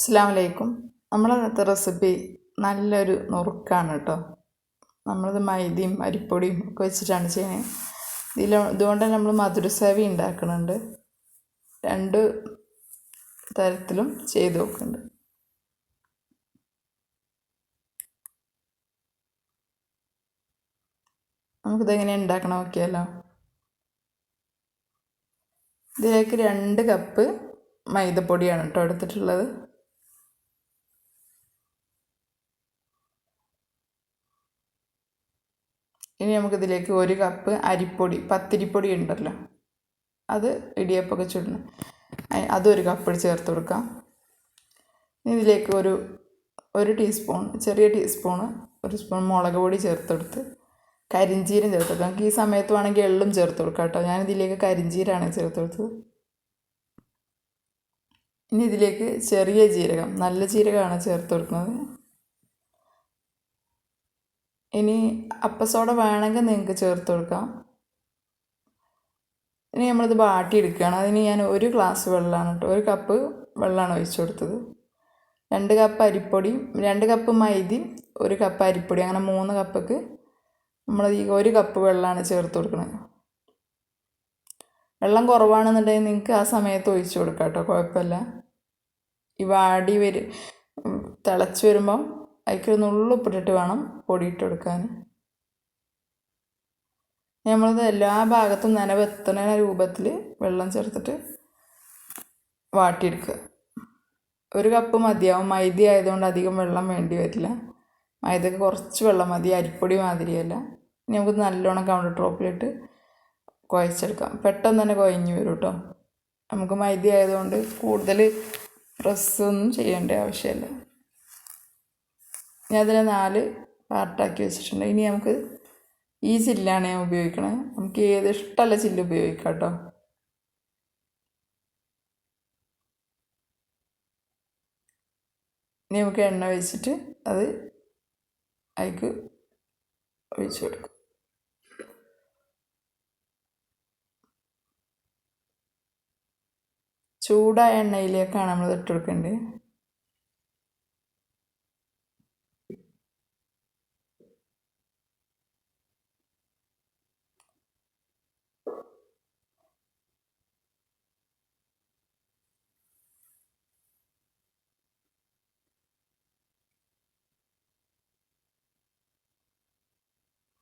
അസ്സലാമു അലൈക്കും. നമ്മളന്നത്തെ റെസിപ്പി നല്ലൊരു നുറുക്കാണ് കേട്ടോ. നമ്മളിത് മൈദയും അരിപ്പൊടിയും ഒക്കെ വെച്ചിട്ടാണ് ചെയ്യുന്നത്. ഇതുകൊണ്ട് നമ്മൾ മധുരസേവി ഉണ്ടാക്കുന്നുണ്ട്. രണ്ട് തരത്തിലും ചെയ്ത് നോക്കുന്നുണ്ട്. നമുക്കിതെങ്ങനെ ഉണ്ടാക്കണം നോക്കിയാലോ. ഇതിലേക്ക് 2 കപ്പ് മൈദപ്പൊടിയാണ് കേട്ടോ എടുത്തിട്ടുള്ളത്. ഇനി നമുക്കിതിലേക്ക് 1 കപ്പ് അരിപ്പൊടി, പത്തിരിപ്പൊടി ഉണ്ടല്ലോ, അത് ഇടിയപ്പമൊക്കെ ചുടണം, അതൊരു കപ്പ് ചേർത്ത് കൊടുക്കാം. ഇനി ഇതിലേക്ക് ഒരു ടീസ്പൂൺ, ചെറിയ ടീസ്പൂണ്, 1 സ്പൂൺ മുളക് പൊടി ചേർത്തെടുത്ത് കരിഞ്ചീരം ചേർത്ത് കൊടുക്കാം. നമുക്ക് ഈ സമയത്ത് വേണമെങ്കിൽ എള്ളും ചേർത്ത് കൊടുക്കാം കേട്ടോ. ഞാനിതിലേക്ക് കരിഞ്ചീരമാണ് ചേർത്ത് കൊടുത്തത്. ഇനി ഇതിലേക്ക് ചെറിയ ജീരകം, നല്ല ജീരകമാണ് ചേർത്ത് കൊടുക്കുന്നത്. ഇനി അപ്പസോഡ വേണമെങ്കിൽ നിങ്ങൾക്ക് ചേർത്ത് കൊടുക്കാം. ഇനി നമ്മളിത് വാട്ടിയെടുക്കുകയാണ്. അതിന് ഞാൻ 1 ഗ്ലാസ് വെള്ളമാണ് കേട്ടോ, 1 കപ്പ് വെള്ളമാണ് ഒഴിച്ചു കൊടുത്തത്. 2 കപ്പ് അരിപ്പൊടിയും 2 കപ്പ് മൈദയും 1 കപ്പ് അരിപ്പൊടി, അങ്ങനെ 3 കപ്പൊക്കെ നമ്മൾ ഈ 1 കപ്പ് വെള്ളമാണ് ചേർത്ത് കൊടുക്കുന്നത്. വെള്ളം കുറവാണെന്നുണ്ടെങ്കിൽ നിങ്ങൾക്ക് ആ സമയത്ത് ഒഴിച്ചു കൊടുക്കാം കേട്ടോ, കുഴപ്പമില്ല. ഈ വാടി തിളച്ച് വരുമ്പം അതിലേക്ക് നുള്ളുപ്പിട്ടിട്ട് വേണം പൊടിയിട്ട് കൊടുക്കാൻ. നമ്മളിത് എല്ലാ ഭാഗത്തും നനവെത്തുന്ന രൂപത്തിൽ വെള്ളം ചേർത്തിട്ട് വാട്ടിയെടുക്കുക. 1 കപ്പ് മതിയാവും. മൈദ ആയതുകൊണ്ട് അധികം വെള്ളം വേണ്ടി വരില്ല. മൈദക്ക് കുറച്ച് വെള്ളം മതി, അരിപ്പൊടി മാതിരിയല്ല. ഇനി നമുക്ക് നല്ലോണം കൗണ്ടർ ടോപ്പിലിട്ട് കുഴച്ചെടുക്കാം. പെട്ടെന്ന് തന്നെ കുഴഞ്ഞ് വരും കേട്ടോ. നമുക്ക് മൈദ ആയതുകൊണ്ട് കൂടുതൽ പ്രസ്സൊന്നും ചെയ്യേണ്ട ആവശ്യമില്ല. ഇനി അതിനെ 4 പാർട്ടാക്കി വെച്ചിട്ടുണ്ട്. ഇനി നമുക്ക് ഈ ചില്ലാണ് ഞാൻ ഉപയോഗിക്കണത്. നമുക്ക് ഏത് ഇഷ്ടമുള്ള ചില്ല് ഉപയോഗിക്കാം കേട്ടോ. ഇനി നമുക്ക് എണ്ണ വെച്ചിട്ട് അത് അതിലേക്ക് ഒഴിച്ചു കൊടുക്കും. ചൂടായ എണ്ണയിലേക്കാണ് നമ്മൾ ഇട്ട് കൊടുക്കേണ്ടത്.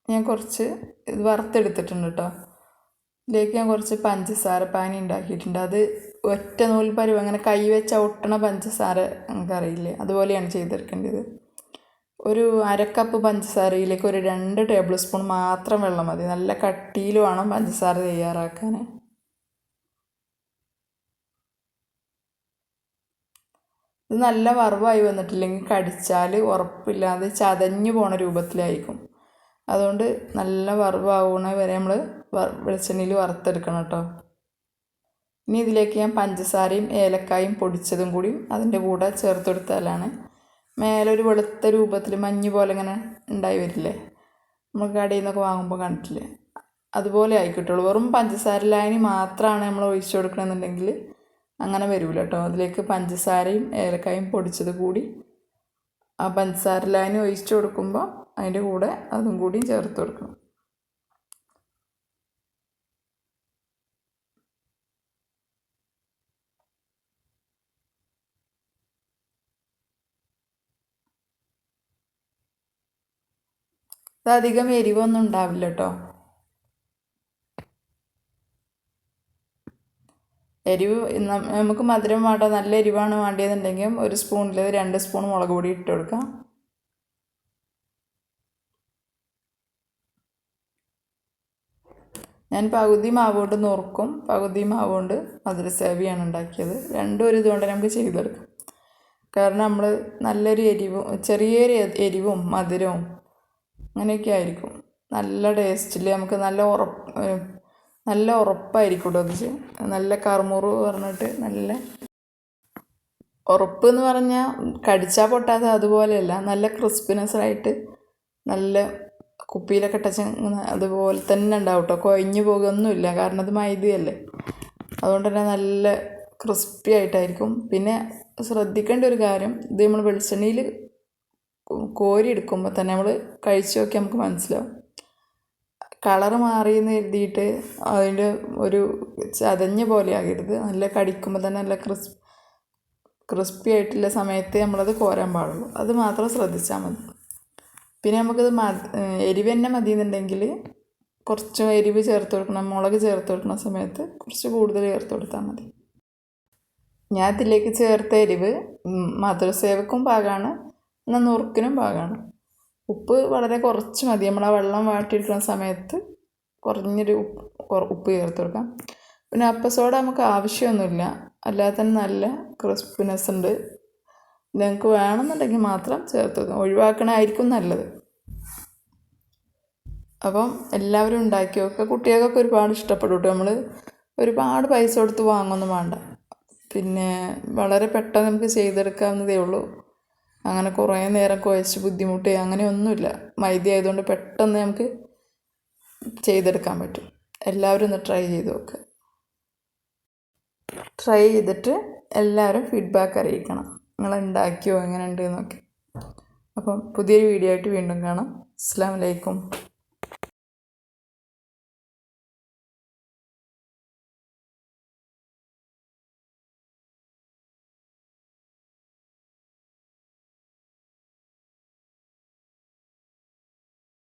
ഞാൻ കുറച്ച് ഇത് വറുത്തെടുത്തിട്ടുണ്ട് കേട്ടോ. ഇതിലേക്ക് ഞാൻ കുറച്ച് പഞ്ചസാര പാനി ഉണ്ടാക്കിയിട്ടുണ്ട്. അത് ഒറ്റ നൂൽ പരുവ്, അങ്ങനെ കൈ വെച്ച ഒട്ടണ പഞ്ചസാര നമുക്കറിയില്ലേ, അതുപോലെയാണ് ചെയ്തെടുക്കേണ്ടത്. 1/2 കപ്പ് പഞ്ചസാരയിലേക്ക് 2 ടേബിൾ സ്പൂൺ മാത്രം വെള്ളം മതി. നല്ല കട്ടിയിൽ വേണം പഞ്ചസാര തയ്യാറാക്കാൻ. ഇത് നല്ല വറവായി വന്നിട്ടില്ലെങ്കിൽ കടിച്ചാൽ ഉറപ്പില്ലാതെ ചതഞ്ഞു പോണ രൂപത്തിലായിരിക്കും. അതുകൊണ്ട് നല്ല വറവാവണ വരെ നമ്മൾ വെളിച്ചെണ്ണയിൽ വറുത്തെടുക്കണം കേട്ടോ. ഇനി ഇതിലേക്ക് ഞാൻ പഞ്ചസാരയും ഏലക്കായും പൊടിച്ചതും കൂടി അതിൻ്റെ കൂടെ ചേർത്തെടുത്താലാണ് മേലെ ഒരു വെളുത്ത രൂപത്തിൽ മഞ്ഞ് പോലെ ഇങ്ങനെ ഉണ്ടായി വരില്ലേ, നമ്മൾ കടയിൽ നിന്നൊക്കെ വാങ്ങുമ്പോൾ കണ്ടിട്ടില്ലേ, അതുപോലെ ആയിക്കിട്ടുള്ളൂ. വെറും പഞ്ചസാര ലായനി മാത്രമാണ് നമ്മൾ ഒഴിച്ചു കൊടുക്കണമെന്നുണ്ടെങ്കിൽ അങ്ങനെ വരില്ല കേട്ടോ. അതിലേക്ക് പഞ്ചസാരയും ഏലക്കായും പൊടിച്ചത് കൂടി ആ പഞ്ചസാര ലായനി ഒഴിച്ചു കൊടുക്കുമ്പോൾ അതിൻ്റെ കൂടെ അതും കൂടി ചേർത്ത് കൊടുക്കണം. അധികം എരിവൊന്നും ഉണ്ടാവില്ല കേട്ടോ. എരിവ് നമുക്ക് മധുരം വേണ്ട, നല്ല എരിവാണ് വേണ്ടിയതെന്നുണ്ടെങ്കിൽ 1 സ്പൂണിൽ 2 സ്പൂൺ മുളക് പൊടി ഇട്ട് കൊടുക്കാം. ഞാൻ പകുതി മാവ് കൊണ്ട് നുറുക്കും, പകുതി മാവ് കൊണ്ട് മധുരസേവിയാണ് ഉണ്ടാക്കിയത്. രണ്ടും ഒരു ഇതുകൊണ്ട് നമുക്ക് ചെയ്തെടുക്കാം. കാരണം നമ്മൾ നല്ലൊരു എരിവും ചെറിയൊരു എരിവും മധുരവും അങ്ങനെയൊക്കെ ആയിരിക്കും. നല്ല ടേസ്റ്റിൽ നമുക്ക് നല്ല ഉറപ്പായിരിക്കും കേട്ടോ. അത് നല്ല കറുമുറു പറഞ്ഞിട്ട് നല്ല ഉറപ്പ് എന്ന് പറഞ്ഞാൽ കടിച്ചാൽ പൊട്ടാത്ത അതുപോലെയല്ല, നല്ല ക്രിസ്പിനെസ്സായിട്ട് നല്ല കുപ്പിയിലൊക്കെ ഇട്ട അതുപോലെ തന്നെ ഉണ്ടാവും കേട്ടോ. കുഴഞ്ഞു പോകുകയൊന്നുമില്ല, കാരണം അത് മൈദയല്ലേ. അതുകൊണ്ട് തന്നെ നല്ല ക്രിസ്പി ആയിട്ടായിരിക്കും. പിന്നെ ശ്രദ്ധിക്കേണ്ട ഒരു കാര്യം, ഇത് നമ്മൾ വെളിച്ചെണ്ണയിൽ കോരി എടുക്കുമ്പോൾ തന്നെ നമ്മൾ കഴിച്ച് നോക്കി നമുക്ക് മനസ്സിലാവും. കളറ് മാറിയെന്ന് എഴുതിയിട്ട് അതിൻ്റെ ഒരു ചതഞ്ഞ പോലെ ആകരുത്. നല്ല കടിക്കുമ്പോൾ തന്നെ നല്ല ക്രിസ്പി ആയിട്ടുള്ള സമയത്ത് നമ്മളത് കോരാൻ പാടുള്ളൂ. അത് മാത്രം ശ്രദ്ധിച്ചാൽ മതി. പിന്നെ നമുക്കത് എരിവ് തന്നെ മതി എന്നുണ്ടെങ്കിൽ കുറച്ച് എരിവ് ചേർത്ത് കൊടുക്കണം. മുളക് ചേർത്ത് കൊടുക്കുന്ന സമയത്ത് കുറച്ച് കൂടുതൽ ചേർത്ത് കൊടുത്താൽ മതി. ഞാൻ ഇതിലേക്ക് ചേർത്ത എരിവ് മധുരസേവക്കും പാകമാണ്, എന്നാൽ നുറുക്കിനും പാകമാണ്. ഉപ്പ് വളരെ കുറച്ച് മതി. നമ്മൾ ആ വെള്ളം വാട്ടിയെടുക്കുന്ന സമയത്ത് കുറഞ്ഞൊരു ഉപ്പ് ചേർത്ത് കൊടുക്കാം. പിന്നെ അപ്പസോഡ നമുക്ക് ആവശ്യമൊന്നുമില്ല, അല്ലാതെ തന്നെ നല്ല ക്രിസ്പിനെസ് ഉണ്ട്. നിങ്ങൾക്ക് വേണമെന്നുണ്ടെങ്കിൽ മാത്രം ചേർത്ത് കൊടുക്കാം, ഒഴിവാക്കണമായിരിക്കും നല്ലത്. അപ്പം എല്ലാവരും ഉണ്ടാക്കി നോക്കുക. കുട്ടികൾക്കൊക്കെ ഒരുപാട് ഇഷ്ടപ്പെടും കേട്ടോ. നമ്മൾ ഒരുപാട് പൈസ കൊടുത്ത് വാങ്ങൊന്നും വേണ്ട. പിന്നെ വളരെ പെട്ടെന്ന് നമുക്ക് ചെയ്തെടുക്കാവുന്നതേ ഉള്ളൂ. അങ്ങനെ കുറേ നേരം കുഴച്ച് ബുദ്ധിമുട്ട് അങ്ങനെയൊന്നുമില്ല. മൈദ ആയതുകൊണ്ട് പെട്ടെന്ന് നമുക്ക് ചെയ്തെടുക്കാൻ പറ്റും. എല്ലാവരും ഒന്ന് ട്രൈ ചെയ്ത് നോക്കുക. ട്രൈ ചെയ്തിട്ട് എല്ലാവരും ഫീഡ്ബാക്ക് അറിയിക്കണം, നിങ്ങൾ ഉണ്ടാക്കിയോ എങ്ങനെ ഉണ്ട് എന്നൊക്കെ. അപ്പം പുതിയൊരു വീഡിയോ ആയിട്ട് വീണ്ടും കാണാം. അസ്സലാമു അലൈക്കും.